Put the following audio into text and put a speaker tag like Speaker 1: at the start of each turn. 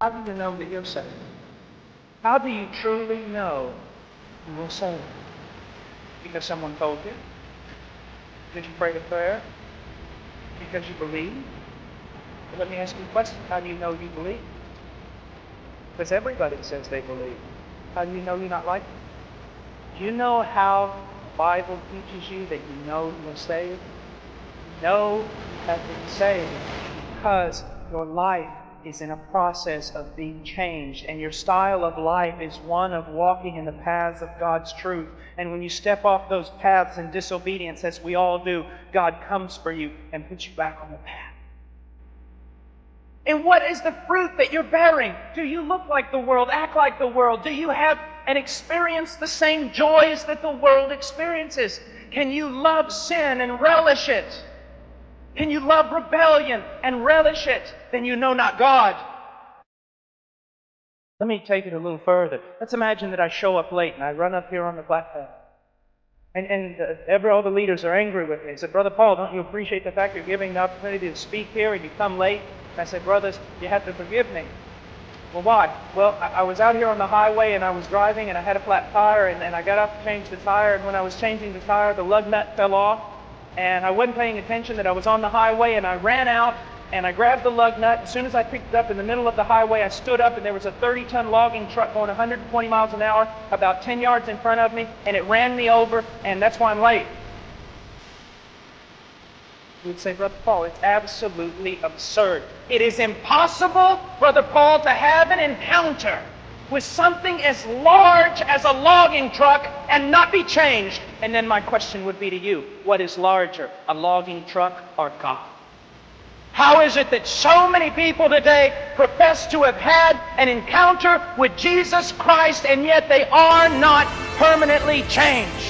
Speaker 1: How do you know that you're saved? How do you truly know you will saved? Because someone told you? Did you pray a prayer? Because you believe? Well, let me ask you a question. How do you know you believe? Because everybody says they believe. How do you know you're not like them? Do you know how the Bible teaches you that you know you're saved? You know you have been saved because your life is in a process of being changed, and your style of life is one of walking in the paths of God's truth. And when you step off those paths in disobedience, as we all do, God comes for you and puts you back on the path. And what is the fruit that you're bearing? Do you look like the world, act like the world? Do you have and experience the same joys that the world experiences? Can you love sin and relish it? Can you love rebellion and relish it? Then you know not God. Let me take it a little further. Let's imagine that I show up late and I run up here on the platform. And all the leaders are angry with me. They said, "Brother Paul, don't you appreciate the fact you're giving the opportunity to speak here and you come late?" And I said, "Brothers, you have to forgive me." "Well, why?" "Well, I was out here on the highway and I was driving and I had a flat tire and I got up to change the tire, and when I was changing the tire, the lug nut fell off. And I wasn't paying attention that I was on the highway, and I ran out and I grabbed the lug nut. As soon as I picked it up in the middle of the highway, I stood up and there was a 30-ton logging truck going 120 miles an hour about 10 yards in front of me, and it ran me over, and that's why I'm late." We'd say, "Brother Paul, it's absolutely absurd. It is impossible, Brother Paul, to have an encounter with something as large as a logging truck and not be changed." And then my question would be to you, what is larger, a logging truck or God? How is it that so many people today profess to have had an encounter with Jesus Christ, and yet they are not permanently changed?